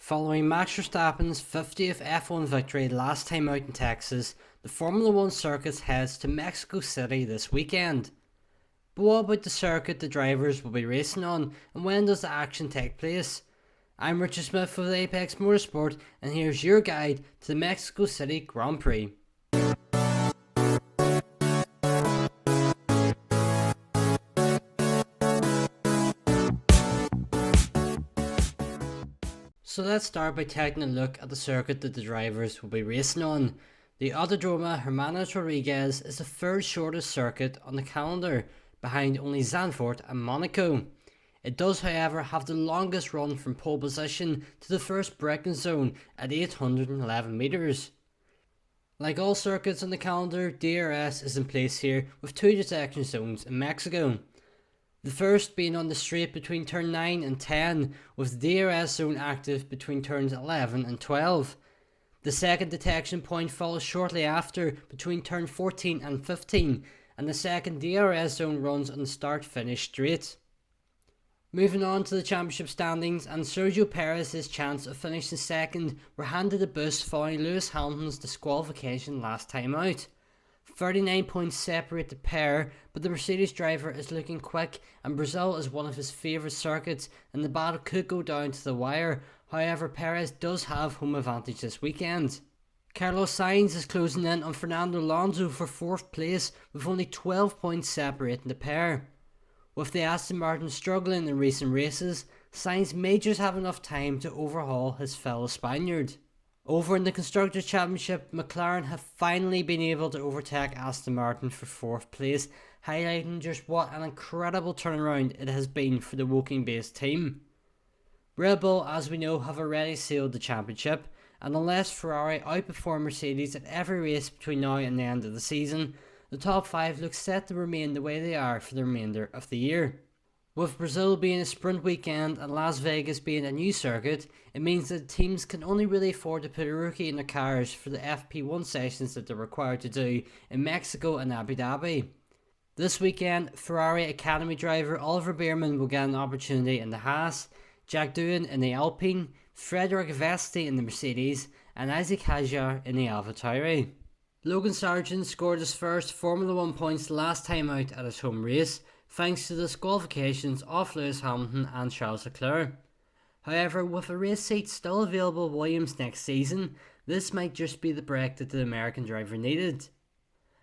Following Max Verstappen's 50th F1 victory last time out in Texas, the Formula 1 circus heads to Mexico City this weekend. But what about the circuit the drivers will be racing on, and when does the action take place? I'm Richard Smyth of Apex Motorsport, and here's your guide to the Mexico City Grand Prix. So let's start by taking a look at the circuit that the drivers will be racing on. The Autodromo Hermanos Rodriguez is the third shortest circuit on the calendar, behind only Zandvoort and Monaco. It does however have the longest run from pole position to the first braking zone at 811 metres. Like all circuits on the calendar, DRS is in place here with two detection zones in Mexico. The first being on the straight between turn 9 and 10, with the DRS zone active between turns 11 and 12. The second detection point follows shortly after between turn 14 and 15, and the second DRS zone runs on the start-finish straight. Moving on to the championship standings, and Sergio Perez's chance of finishing second were handed a boost following Lewis Hamilton's disqualification last time out. 39 points separate the pair, but the Mercedes driver is looking quick and Brazil is one of his favourite circuits and the battle could go down to the wire. However, Perez does have home advantage this weekend. Carlos Sainz is closing in on Fernando Alonso for 4th place with only 12 points separating the pair. With the Aston Martin struggling in recent races, Sainz may just have enough time to overhaul his fellow Spaniard. Over in the Constructors' Championship, McLaren have finally been able to overtake Aston Martin for 4th place, highlighting just what an incredible turnaround it has been for the Woking-based team. Red Bull, as we know, have already sealed the championship, and unless Ferrari outperform Mercedes at every race between now and the end of the season, the top 5 look set to remain the way they are for the remainder of the year. With Brazil being a sprint weekend and Las Vegas being a new circuit, it means that teams can only really afford to put a rookie in their cars for the FP1 sessions that they're required to do in Mexico and Abu Dhabi. This weekend, Ferrari Academy driver Oliver Biermann will get an opportunity in the Haas, Jack Doohan in the Alpine, Frederick Vesti in the Mercedes, and Isaac Hadjar in the AlphaTauri. Logan Sargent scored his first Formula 1 points last time out at his home race, thanks to the disqualifications of Lewis Hamilton and Charles Leclerc. However, with a race seat still available at Williams next season, this might just be the break that the American driver needed.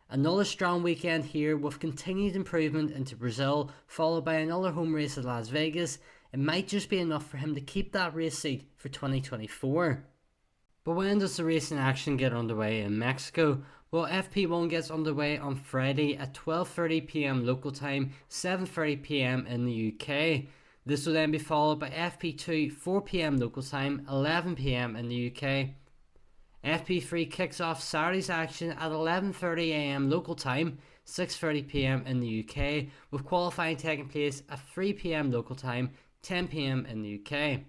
Another strong weekend here with continued improvement into Brazil, followed by another home race at Las Vegas. It might just be enough for him to keep that race seat for 2024. But when does the racing action get underway in Mexico? Well, FP1 gets underway on Friday at 12:30 PM local time, 7:30 PM in the UK. This will then be followed by FP2 4 PM local time, 11 PM in the UK. FP3 kicks off Saturday's action at 11:30 AM local time, 6:30 PM in the UK, with qualifying taking place at 3 PM local time, 10 PM in the UK.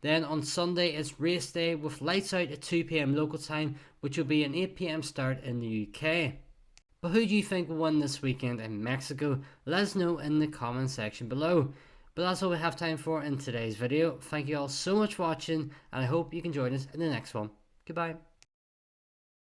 Then on Sunday it's race day with lights out at 2 PM local time, which will be an 8 PM start in the UK. But who do you think will win this weekend in Mexico? Let us know in the comment section below. But that's all we have time for in today's video. Thank you all so much for watching, and I hope you can join us in the next one. Goodbye.